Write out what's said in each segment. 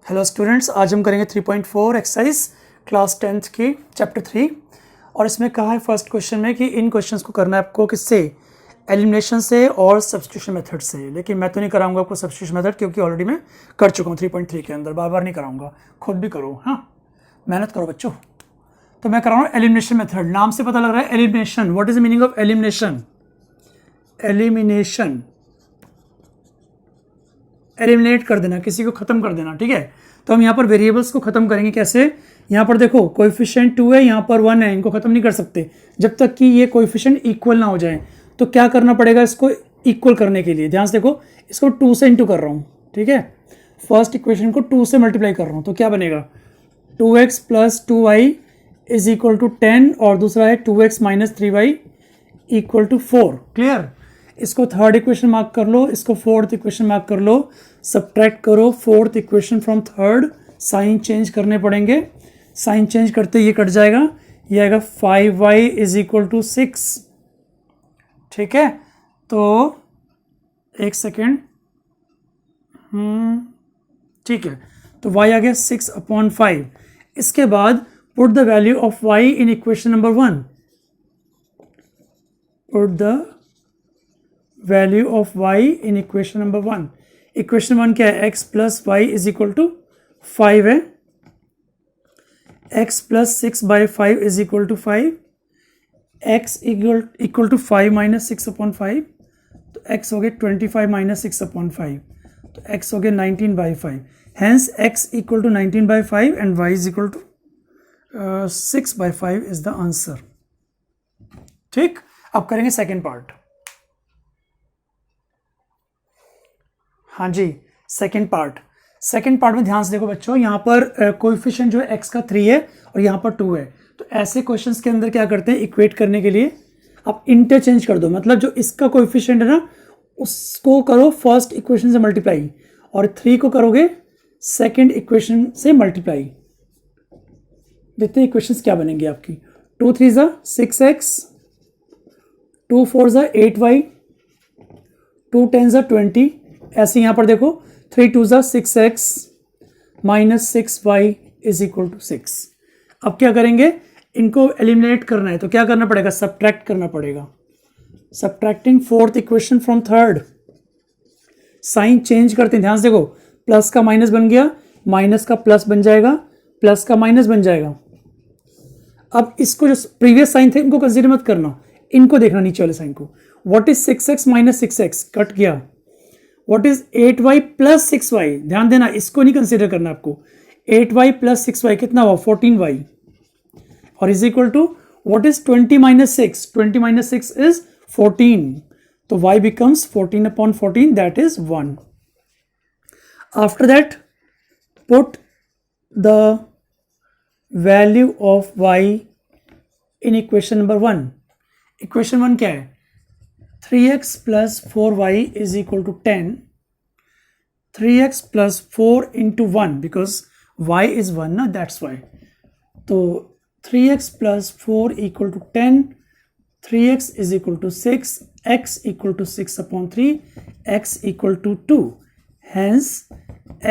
Hello students, आज हम करेंगे 3.4 एक्सरसाइज क्लास 10th की चैप्टर 3। और इसमें कहा है फर्स्ट क्वेश्चन में कि इन क्वेश्चंस को करना है आपको किससे, एलिमिनेशन से और सब्स्टिट्यूशन मेथड से। लेकिन मैं तो नहीं कराऊंगा आपको सब्स्टिट्यूशन मेथड, क्योंकि ऑलरेडी मैं कर चुका हूँ 3.3 के अंदर, बार बार नहीं कराऊंगा, खुद भी करो, हाँ मेहनत करो बच्चों। तो मैं कराऊंगा एलिमिनेशन मेथड। नाम से पता लग रहा है elimination. What is the meaning of elimination? Elimination, eliminate कर देना, किसी को खत्म कर देना, ठीक है। तो हम यहाँ पर वेरिएबल्स को खत्म करेंगे कैसे? यहाँ पर देखो कोएफिशिएंट 2 है, यहाँ पर 1 है, इनको खत्म नहीं कर सकते जब तक कि ये कोएफिशिएंट इक्वल ना हो जाए। तो क्या करना पड़ेगा इसको इक्वल करने के लिए? ध्यान से देखो, इसको 2 से इंटू कर रहा हूँ, ठीक है। फर्स्ट इक्वेशन को 2 से मल्टीप्लाई कर रहा हूँ, तो क्या बनेगा? 2x plus 2y is equal to 10, और दूसरा है 2x minus 3y equal to 4। Clear? इसको थर्ड इक्वेशन मार्क कर लो, इसको फोर्थ इक्वेशन मार्क कर लो। सब्ट्रैक्ट करो fourth equation from third, sign change करने पड़ेंगे। साइन चेंज करते ये कट जाएगा, ये आएगा 5y इज इक्वल टू 6। ठीक है, तो एक सेकेंड, ठीक है, तो y आ गया 6/5। इसके बाद put the value of y in equation number 1। Put the value of y in equation number 1। Equation 1 क्या है? x plus y is equal to 5 है। x plus 6/5 is equal to 5। x equal to 5 minus 6/5, तो x हो गया 25 minus 6/5, तो x हो गया 19/5। Hence x equal to 19/5 and y is equal to 6/5 is the answer. ठीक, अब करेंगे सेकेंड पार्ट। हाँ जी, सेकेंड पार्ट में ध्यान से देखो बच्चों, यहाँ पर कोएफिशिएंट जो है x का 3 है और यहाँ पर 2 है। तो ऐसे क्वेश्चंस के अंदर क्या करते हैं, इक्वेट करने के लिए आप इंटरचेंज कर दो। मतलब जो इसका कोएफिशिएंट है ना, उसको करो फर्स्ट इक्वेशन से मल्टीप्लाई, और 3 को करोगे सेकेंड इक्वेशन से मल्टीप्लाई। देखते हैं इक्वेशंस क्या बनेंगी आपकी। 2 3 ज़ा 6x, 2 4 ज़ा 8y, 2 10 ज़ा 20। ऐसे यहाँ पर देखो 3 2 ज़ा 6x minus 6y is equal to 6। अब क्या करेंगे, इनको एलिमिनेट करना है, तो क्या करना पड़ेगा? सब्ट्रैक्ट करना पड़ेगा। Subtracting fourth equation from third. Sign change करते हैं, ध्यान से देखो, प्लस का माइनस बन गया, माइनस का प्लस बन जाएगा, प्लस का माइनस बन जाएगा। अब इसको जो प्रीवियस साइन थे इनको कंसीडर मत करना, इनको देखना नीचे वाले साइन को। What is 6x minus 6x? Cut गया। What is 8y plus 6y? ध्यान देना, इसको नहीं कंसिडर करना आपको। 8y प्लस 6y कितना हुआ? 14y। और is equal to what is 20 minus 6? 20 minus 6 is 14, तो y becomes 14/14, that is 1. After that, put the value of y in equation number 1. Equation 1 क्या है? 3x plus 4y is equal to 10. 3x plus 4 into 1, because y is 1 ना, that's why. तो 3x plus 4 equal to 10, 3x is equal to 6, x equal to 6/3, x equal to 2. Hence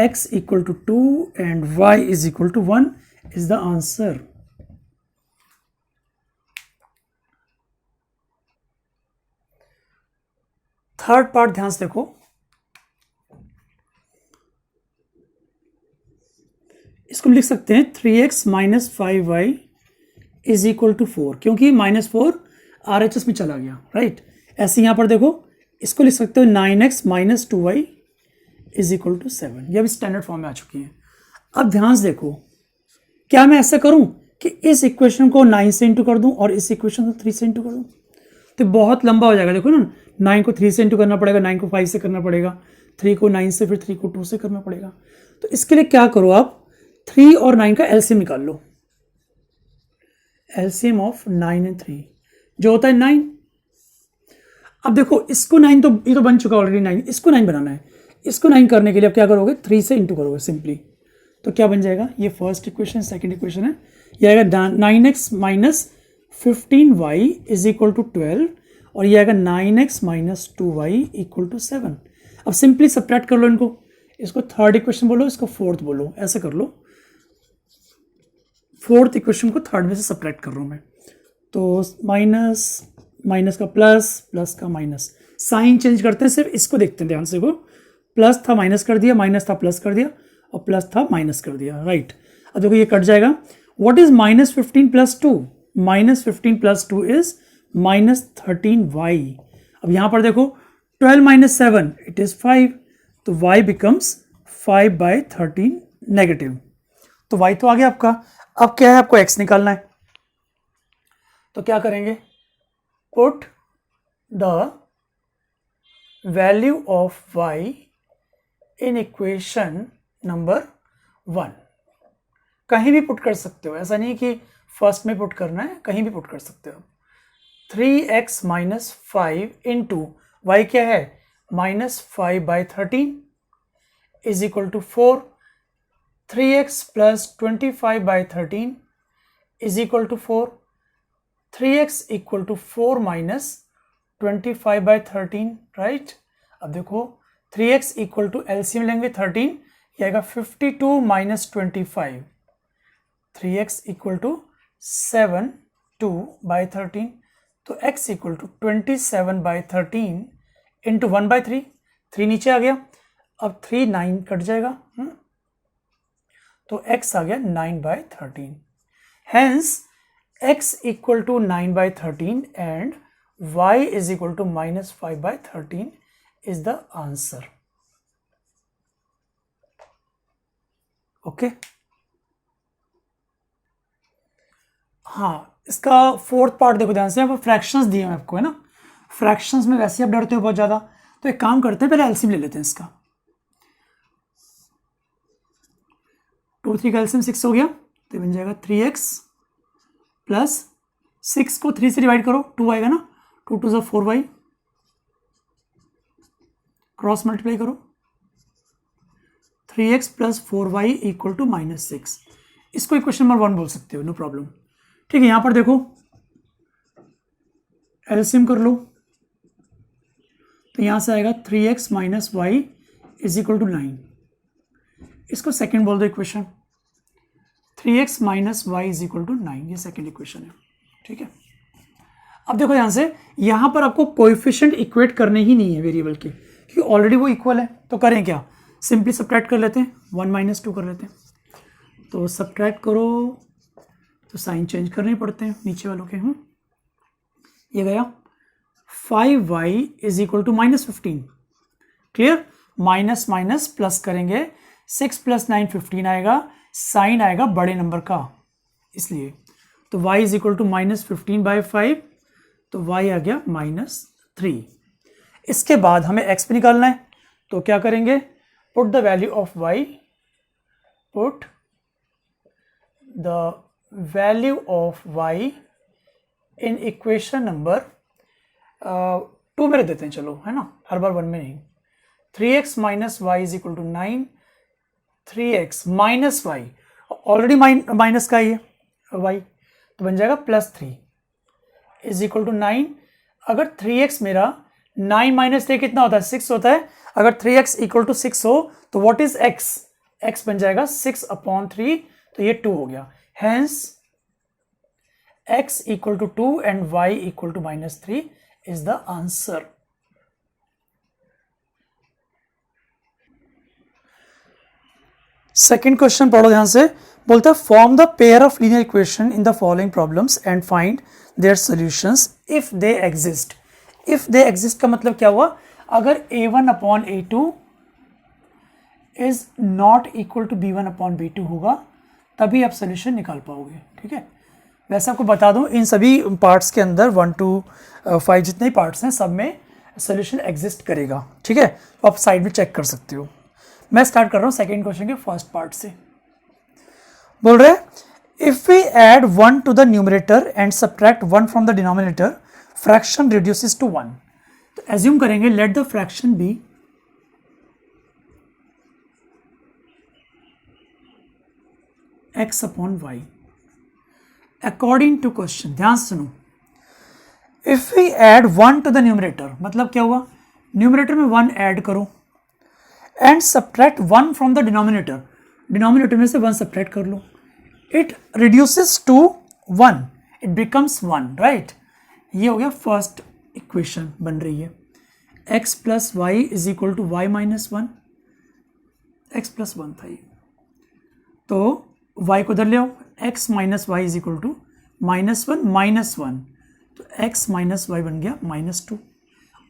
x equal to 2 and y is equal to 1 is the answer. Third part ध्यान से देखो, इसको हम लिख सकते हैं 3x minus 5y is equal to 4, क्योंकि -4 RHS में चला गया, राइट। ऐसे यहां पर देखो, इसको लिख सकते हो 9x minus 2y is equal to 7। ये अभी स्टैंडर्ड फॉर्म में आ चुकी है। अब ध्यान से देखो, क्या मैं ऐसा करूं कि इस इक्वेशन को 9 से इंटू कर दूं और इस इक्वेशन को 3 से इंटू कर दूं? तो बहुत लंबा हो जाएगा। देखो ना, 9 को 3 से इंटू करना पड़ेगा, 9 को 5 से करना पड़ेगा, 3 को 9 से, फिर 3 को 2 से करना पड़ेगा। तो इसके लिए क्या करो, आप 3 और 9 का एलसीएम निकाल लो। एलसीएम ऑफ 9 एंड 3 जो होता है 9। अब देखो, इसको 9 तो ये तो बन चुका ऑलरेडी 9, इसको 9 बनाना है। इसको 9 करने के लिए अब क्या करोगे? 3 से इंटू करोगे सिंपली। तो क्या बन जाएगा? ये फर्स्ट इक्वेशन, सेकेंड इक्वेशन है। ये आएगा 9x minus 15y is equal to 12, और ये आएगा 9x minus 2y equal to 7। अब सिंपली सब्ट्रैक्ट कर लो इनको। इसको थर्ड इक्वेशन बोलो, इसको फोर्थ बोलो, ऐसे कर लो। फोर्थ इक्वेशन को थर्ड में से सब्ट्रैक्ट कर रहा हूँ मैं। तो माइनस माइनस का प्लस, प्लस का माइनस, साइन चेंज करते हैं, सिर्फ इसको देखते हैं ध्यान से। वो प्लस था माइनस कर दिया, माइनस था प्लस कर दिया, और प्लस था माइनस कर दिया, राइट। अब देखो ये कट जाएगा। What is -15 + 2? -15 + 2 is -13y। अब यहां पर देखो 12 - 7 इट इज 5, तो y बिकम्स 5/13 नेगेटिव। तो y तो आ गया आपका। अब क्या है, आपको x निकालना है। तो क्या करेंगे, put the value of y in equation number 1। कहीं भी पुट कर सकते हो, ऐसा नहीं कि फर्स्ट में पुट करना है, कहीं भी पुट कर सकते हो। 3x - 5 इंटू वाई क्या है, -5/13 is equal to 4। 3x + 25/13 is equal to 4। 3x = 4 - 25/13, right. अब देखो 3x = एलसीएम लेंगे 13, ये आएगा 52 - 25। 3x = 7/13, तो x = 27/13 इंटू 1/3, 3 नीचे आ गया। अब 3 9 कट जाएगा, तो x आ गया 9/13। Hence x = 9/13 and y = -5/13 is the answer. Okay, हाँ, इसका फोर्थ पार्ट देखो ध्यान से। अब फ्रैक्शंस दिए हैं आपको, है ना। फ्रैक्शंस में वैसे आप डरते हो बहुत ज्यादा, तो एक काम करते हैं, पहले एलसीएम ले लेते हैं इसका। 2 3 का एलसीएम 6 हो गया, तो बन जाएगा 3x + 6 को 3 से डिवाइड करो, 2 आएगा ना, 2 2 = 4y, क्रॉस मल्टीप्लाई करो, 3x + 4y = -6। इसको इक्वेशन नंबर 1 बोल सकते हो, नो प्रॉब्लम। ठीक है, यहां पर देखो एलसीएम कर लो, तो यहां से आएगा 3x - y = 9। इसको सेकंड बोल दो इक्वेशन, 3x - y = 9, ये सेकंड इक्वेशन है। ठीक है, अब देखो ध्यान से, यहां पर आपको कोएफिशिएंट इक्वेट करने ही नहीं है वेरिएबल के, क्योंकि ऑलरेडी वो इक्वल है। तो करें क्या, सिंपली सब्ट्रैक्ट कर लेते हैं, 1 - 2 कर लेते हैं। तो सब्ट्रैक्ट करो, तो साइन चेंज करने पड़ते हैं नीचे वालों के। ये गया 5y = -15, clear. Minus minus plus करेंगे, 6 + 9 15 आएगा, साइन आएगा बड़े नंबर का, इसलिए। तो y = -15/5, तो y आ गया -3। इसके बाद हमें x पे निकालना है, तो क्या करेंगे, put the value of y, put the value of y in equation number 2 में रख देते हैं, चलो, है ना, हर बार 1 में नहीं। 3x - y = 9, 3x - y, already minus का ही है y, तो बन जाएगा +3 = 9। अगर 3x मेरा 9 - 3 कितना होता है, 6 होता है। अगर 3x = 6 हो, तो व्हाट इज x, x बन जाएगा 6/3, तो ये 2 हो गया। Hence x = 2 and y = -3 is the answer. Second question पढ़ो ध्यान से, बोलता है form the pair of linear equation in the following problems and find their solutions if they exist. If they exist का मतलब क्या हुआ, अगर a1/a2 is not equal to b1/b2 होगा, तभी आप सोल्यूशन निकाल पाओगे। ठीक है, वैसे आपको बता दूं, इन सभी पार्ट्स के अंदर 1 to 5 जितने ही पार्ट्स हैं, सब में सोल्यूशन एग्जिस्ट करेगा। ठीक है, तो आप साइड में चेक कर सकते हो। मैं स्टार्ट कर रहा हूं सेकेंड क्वेश्चन के फर्स्ट पार्ट से। बोल रहे हैं if we add 1 to the numerator and subtract 1 from the denominator, fraction reduces to 1। तो एज्यूम करेंगे, let the fraction be x/y according to question. ध्यान से सुनो, if we add 1 to the numerator, मतलब क्या हुआ, न्यूमरेटर में 1 ऐड करो and subtract 1 from the denominator, denominator में से 1 सब्ट्रैक्ट कर लो, it reduces to 1, it becomes 1, right. ये हो गया फर्स्ट इक्वेशन बन रही है, x plus y is equal to y minus 1, x plus 1 था ये, तो y को इधर ले आओ, x minus y is equal to -1 -1, तो x माइनस वाई बन गया -2।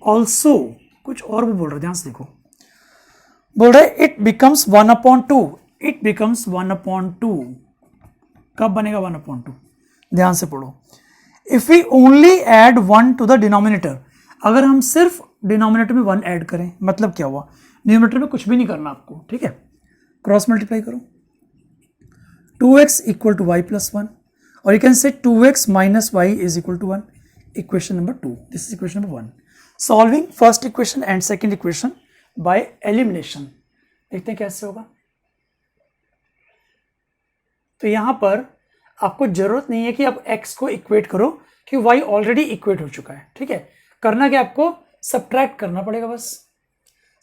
ऑल्सो कुछ और भी बोल रहे, ध्यान से देखो, बोल रहे इट बिकम्स 1/2, इट बिकम्स 1/2, कब बनेगा 1/2, ध्यान से पढ़ो। If we only add 1 to the denominator, अगर हम सिर्फ डिनोमिनेटर में 1 ऐड करें, मतलब क्या हुआ, न्यूमरेटर में कुछ भी नहीं करना आपको, ठीक है, क्रॉस मल्टीप्लाई करो, 2x equal to Y plus 1, और you can say 2x minus y is equal to 1, equation number 2, this is equation number 1। Solving first equation and second equation by elimination, देखते हैं कैसे होगा। तो यहां पर आपको जरूरत नहीं है कि आप x को इक्वेट करो, कि y ऑलरेडी इक्वेट हो चुका है, ठीक है। करना क्या, आपको सब्ट्रैक्ट करना पड़ेगा बस,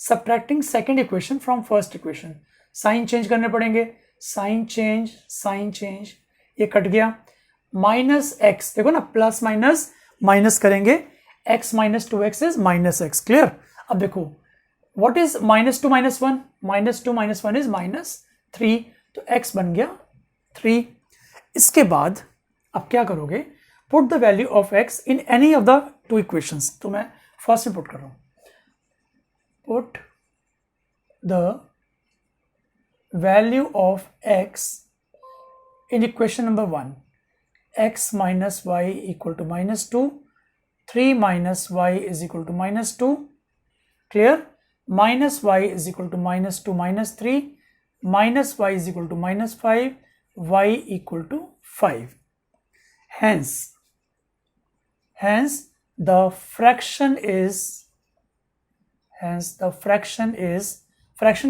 subtracting second equation from first equation, sign change करने पड़ेंगे, साइन चेंज, ये कट गया, -x, देखो ना, प्लस माइनस माइनस करेंगे, x minus 2x is -x, clear. अब देखो व्हाट इज -2 - 1, -2 - 1 इज -3, तो x बन गया 3। इसके बाद अब क्या करोगे, put the value of x in any of the 2 equations, तो मैं फर्स्ट में पुट कर रहा हूं, put the value of x in equation number 1, x minus y equal to -2, 3 minus y is equal to -2, clear, minus y is equal to -2 -3, minus y is equal to -5, y equal to 5, hence the fraction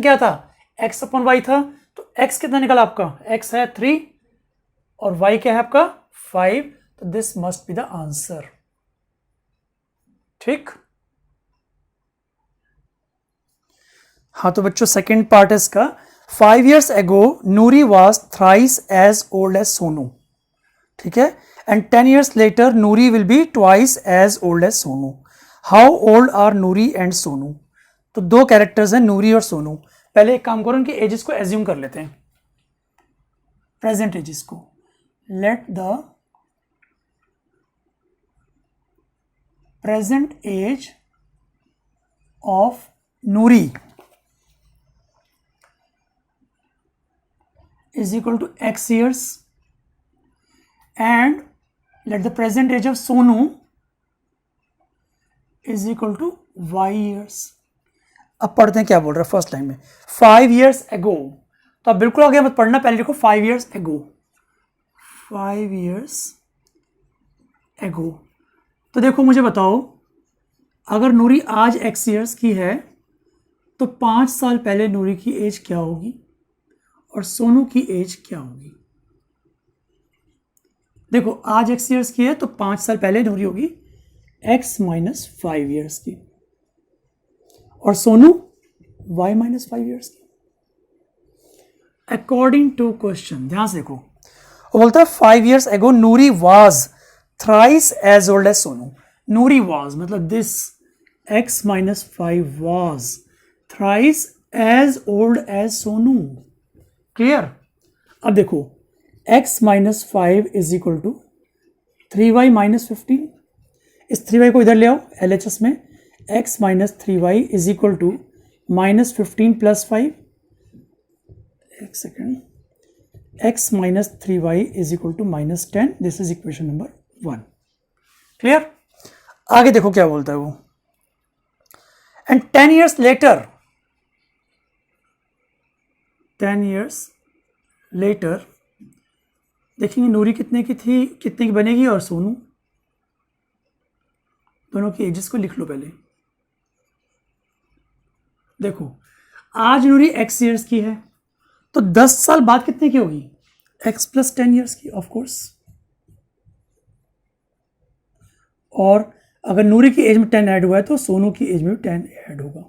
क्या था, x upon y था, तो x कितना निकला आपका, x है 3 और y क्या है आपका 5, तो this must be the answer, ठीक। हाँ तो बच्चों सेकेंड पार्ट है इसका, 5 years ago Noori was thrice as old as Sonu, ठीक है, and 10 years later Noori will be twice as old as Sonu. How old are Noori and Sonu, तो 2 कैरेक्टर्स हैं नूरी और सोनू। पहले एक काम करो, उनके एजेस को एज्यूम कर लेते हैं, प्रेजेंट एजेस को, let the present age of Noori is equal to x years and let the present age of Sonu is equal to y years। अब पढ़ते हैं क्या बोल रहा है फर्स्ट लाइन में, 5 years ago, तो अब बिल्कुल आगे मत पढ़ना, पहले लिखो 5 years ago, 5 years ago। तो देखो मुझे बताओ, अगर नूरी आज x years की है तो 5 साल पहले नूरी की एज क्या होगी और सोनू की एज क्या होगी। देखो आज x years की है तो 5 साल पहले नूरी होगी x - 5 years की, और सोनू y - 5 years की, अकॉर्डिंग टू क्वेश्चन। ध्यान से देखो, वो बोलता है 5 years ago Noori was thrice as old as Sonu. Noori was मतलब this x - 5 was thrice as old as Sonu, clear. अब देखो x - 5 is equal to 3y - 15, इस 3y को इधर ले आओ LHS में, x - 3y is equal to -15 + 5, एक second, x - 3y is equal to -10, this is equation number 1, clear. आगे देखो क्या बोलता है वो, and 10 years later, 10 years later देखेंगे नूरी कितने की थी, कितने की बनेगी, और सोनू, दोनों की एजेस को लिख लो पहले। देखो आज नूरी x years की है तो 10 साल बाद कितने की होगी, x + 10 years की, ऑफ कोर्स। और अगर नूरी की एज में 10 ऐड हुआ है तो सोनू की एज में भी 10 ऐड होगा,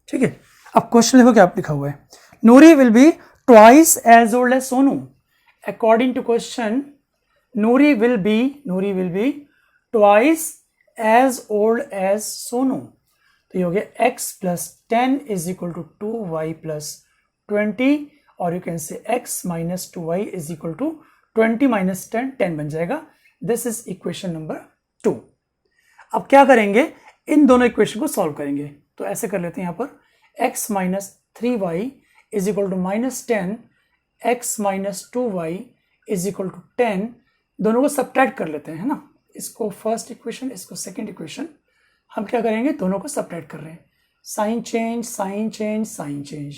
ठीक है। अब क्वेश्चन देखो क्या लिखा हुआ है, Noori will be twice as old as Sonu. According to question Noori will be twice as old as Sonu. तो ये हो गया x plus 10 is equal to 2y plus 20, और you can say x minus 2y is equal to 20 minus 10, 10 बन जाएगा। This is equation number 2। अब क्या करेंगे, इन दोनों इक्वेशन को सॉल्व करेंगे। तो ऐसे कर लेते हैं, यहाँ पर x minus 3y is equal to minus 10, x minus 2y is equal to 10, दोनों को सब्ट्रैक्ट कर लेते हैं, है ना। इसको फर्स्ट इक्वेशन, इसको सेकेंड इक्वेशन, हम क्या करेंगे, दोनों को सब्ट्रैक्ट कर रहे हैं। Sign change, sign change, sign change,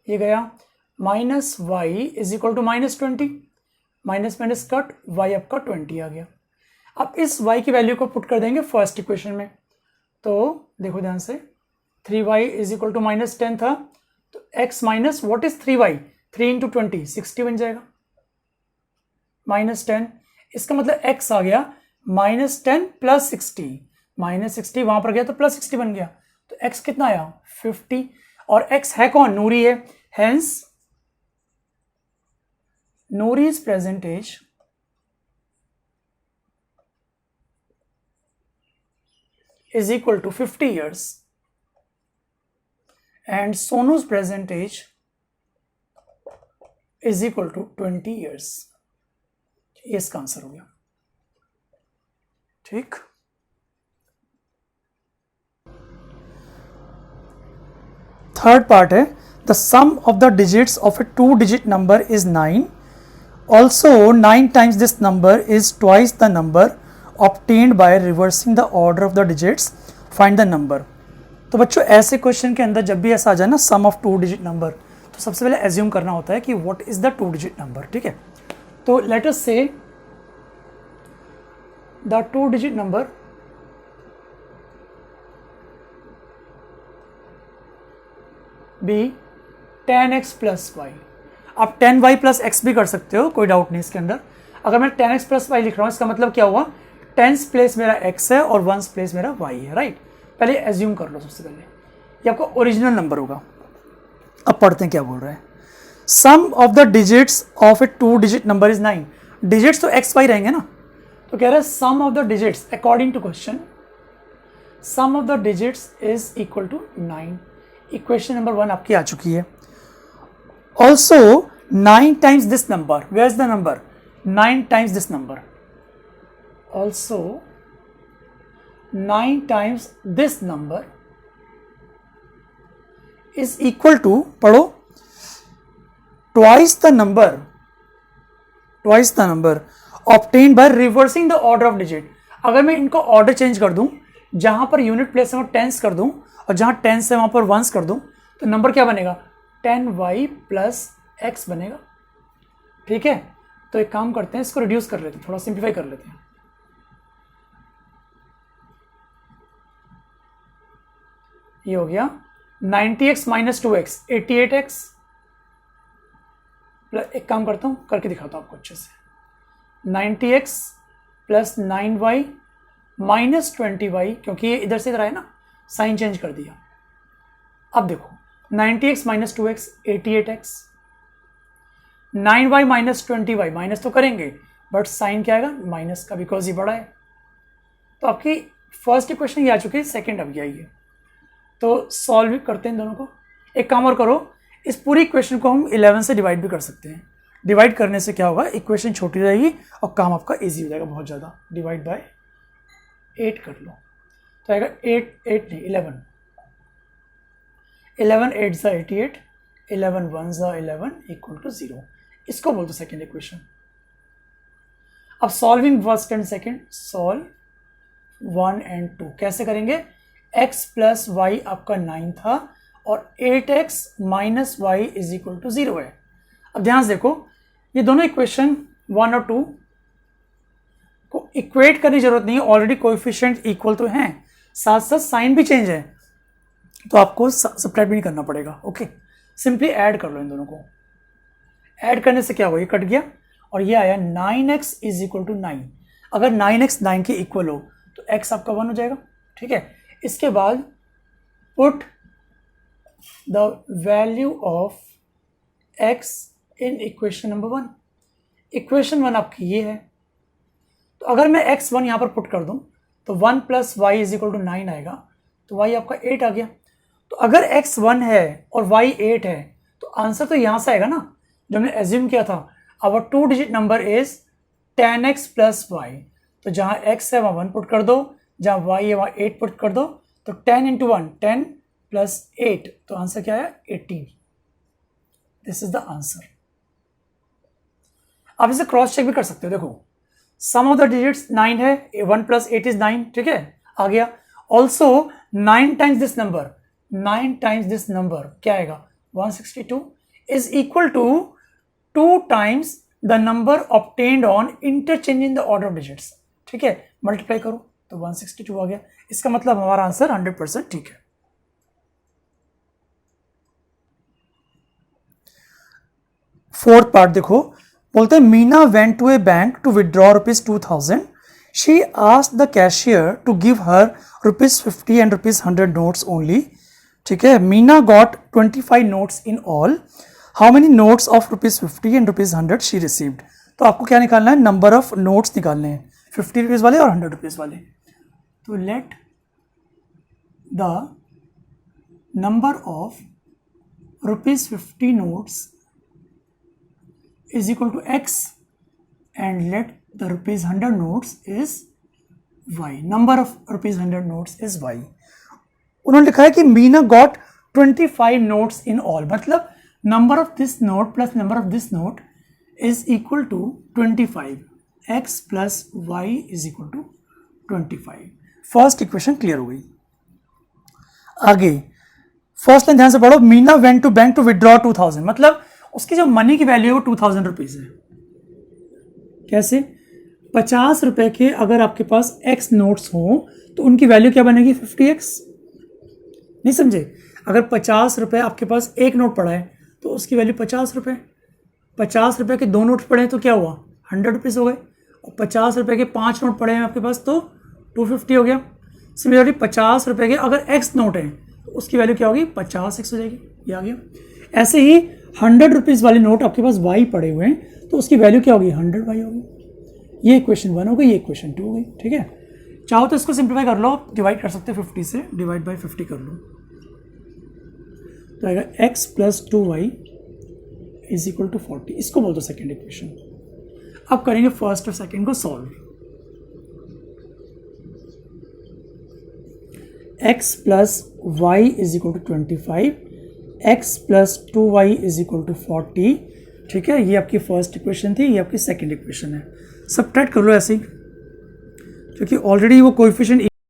ये गया। Minus y is equal to minus 20, minus minus cut, y आपका 20 आ गया। अब इस y की वैल्यू को पुट कर देंगे फर्स्ट इक्वेशन में। तो देखो ध्यान से, 3y is equal to minus 10 था, तो x minus what is 3y, 3 into 20 60 बन जाएगा, माइनस 10। इसका मतलब x आ गया माइनस 10 प्लस 60, माइनस 60 वहां पर गया तो प्लस 60 बन गया, तो x कितना आया 50, और x है कौन, नूरी है, hence नूरी's present age is equal to 50 years and Sonu's present age is equal to 20 years। ये इसका आंसर हो गया, ठीक। थर्ड पार्ट है, the sum of the digits of a 2 digit number is 9। Also 9 times this number is twice the number obtained by reversing the order of the digits, find the number। तो बच्चों ऐसे question के अंदर जब भी ऐसा आ जाए ना, सम ऑफ 2 डिजिट नंबर, तो सबसे पहले एज्यूम करना होता है कि what is the 2 digit number, ठीक है। तो let us say the 2 digit number be 10x plus y. आप 10y प्लस एक्स भी कर सकते हो, कोई डाउट नहीं इसके अंदर। अगर मैं 10x प्लस वाई लिख रहा हूँ, इसका मतलब क्या हुआ, 10th प्लेस मेरा x है और 1st प्लेस मेरा y है, राइट। पहले एज्यूम कर लो, सबसे पहले ये आपका ओरिजिनल नंबर होगा। अब पढ़ते हैं क्या बोल रहे हैं, sum of the digits of a 2 digit number is 9। Digits तो x y रहेंगे ना, तो कह रहे हैं sum of the digits according to question, sum of the digits is equal to 9। Equation number 1 आपकी आ चुकी है। Also 9 times this number, where's the number, 9 times this number, also 9 times this number is equal to, पढ़ो, twice the number obtained by reversing the order of digit। अगर मैं इनको order change कर दूं, जहां पर यूनिट प्लेस है वो tense कर दूं, और जहां टेंस है वहां पर वंस कर दूं, तो नंबर क्या बनेगा, 10y प्लस x बनेगा, ठीक है। तो एक काम करते हैं, इसको रिड्यूस कर लेते हैं, थोड़ा सिंप्लीफाई कर लेते हैं। ये हो गया 90x माइनस 2x 88x, एक काम करता हूं, करके दिखाता हूं आपको अच्छे से। 90x plus 9y minus 20y, क्योंकि ये इधर से इधर आया ना, साइन चेंज कर दिया। अब देखो 90x minus 2x 88x, 9y minus 20y, minus तो करेंगे बट साइन क्या आएगा, माइनस का, बिकॉज ये बड़ा है। तो आपकी फर्स्ट इक्वेशन ये आ चुकी है, सेकंड अब ये आई है। तो सॉल्व करते हैं दोनों को। एक काम और करो, इस पूरी इक्वेशन को हम 11 से डिवाइड भी कर सकते हैं। डिवाइड करने से क्या होगा, इक्वेशन छोटी रहेगी और काम आपका ईजी हो जाएगा बहुत ज़्यादा। डिवाइड बाय 8 कर लो, तो आएगा 8 नहीं 11 8 ज़ा 88, 11 1 ज़ा 11 इक्वल टू 0। इसको बोल दो सेकेंड इक्वेशन। अब solving first and second, solve 1 and 2 कैसे करेंगे, x प्लस वाई आपका 9 था और 8x minus y is equal to 0 है। अब ध्यान से देखो, ये दोनों इक्वेशन 1 और 2 को इक्वेट करने की जरूरत नहीं है, ऑलरेडी कोएफिशिएंट इक्वल तो हैं, साथ साथ साइन भी चेंज है, तो आपको सब्ट्रैक्ट भी नहीं करना पड़ेगा। ओके, सिंपली ऐड कर लो इन दोनों को। ऐड करने से क्या हुआ, ये कट गया और ये आया 9x इज इक्वल टू 9। अगर 9x 9 के इक्वल हो तो x आपका 1 हो जाएगा, ठीक है। इसके बाद put the value of x in equation number 1। Equation 1 आपकी ये है, तो अगर मैं x1 यहां पर पुट कर दूं तो 1 + y = 9 आएगा, तो y आपका 8 आ गया। तो अगर x1 है और y 8 है तो आंसर तो यहां से आएगा ना, जो हमने एज्यूम किया था। Our 2 digit number is 10x + y। तो जहां x है वहां 1 पुट कर दो, जहां y है वहां 8 पुट कर दो, तो 10 × 1 10 + 8, तो आंसर क्या है 18। This is the answer. आप इसे क्रॉस चेक भी कर सकते हो। देखो सम ऑफ द डिजिट्स 9 है, 1 + 8 = 9, ठीक है, आ गया। Also 9 times this number, 9 times this number क्या आएगा 162 is equal to 2 times the number obtained on interchanging the order of digits, ठीक है, मल्टीप्लाई करो तो 162 आ गया। इसका मतलब हमारा आंसर 100% ठीक है। फोर्थ पार्ट देखो, बोलते हैं Meena went to a bank to withdraw ₹2000। She asked the cashier to give her ₹50 and ₹100 notes only, ठीक है। Meena got 25 notes in all. How many notes of ₹50 and ₹100 she received. तो आपको क्या निकालना है, नंबर ऑफ नोट्स निकालने हैं, 50 रुपीज़ वाले और 100 रुपीज़ वाले। तो let the number of ₹50 notes is equal to x and let the ₹100 notes is y. Number of ₹100 notes is y. उन्होंने लिखा है कि Meena got 25 notes in all, मतलब number of this note plus number of this note is equal to 25, x + y is equal to 25। First equation clear हो गई। आगे first line ध्यान से पढ़ो, Meena went to bank to withdraw 2000, मतलब उसकी जो मनी की वैल्यू है वो 2000 रुपीज़ है। कैसे, 50 रुपए के अगर आपके पास x नोट्स हो तो उनकी वैल्यू क्या बनेगी 50x। नहीं समझे, अगर 50 रुपए आपके पास एक नोट पड़ा है तो उसकी वैल्यू 50 रुपए। 50 रुपए के 2 नोट पड़े हैं तो क्या हुआ 100 रुपीज़ हो गए, और 50 रुपए के 5 नोट पड़े हैं आपके पास तो 250 हो गया। सिमिलरली 50 रुपए के अगर x नोट है तो उसकी वैल्यू क्या होगी 50x हो जाएगी, ये आ गया। ऐसे ही 100 रुपीज़ वाले नोट आपके पास y पड़े हुए हैं तो उसकी वैल्यू क्या होगी 100y होगी। ये इक्वेशन 1 हो गई, ये इक्वेशन 2 हो गई, ठीक है। चाहो तो इसको सिंप्लीफाई कर लो, डिवाइड कर सकते हो 50 से, डिवाइड बाय 50 कर लो तो आएगा x + 2y is equal to 40। इसको बोल दो सेकेंड इक्वेशन। अब करेंगे फर्स्ट और सेकेंड को solve. x + y is equal to 25, x + 2y is equal to 40, ठीक है। ये आपकी फर्स्ट इक्वेशन थी, ये आपकी सेकेंड इक्वेशन है। सबट्रैक्ट कर लो ऐसे ही, क्योंकि ऑलरेडी वो कोएफिशिएंट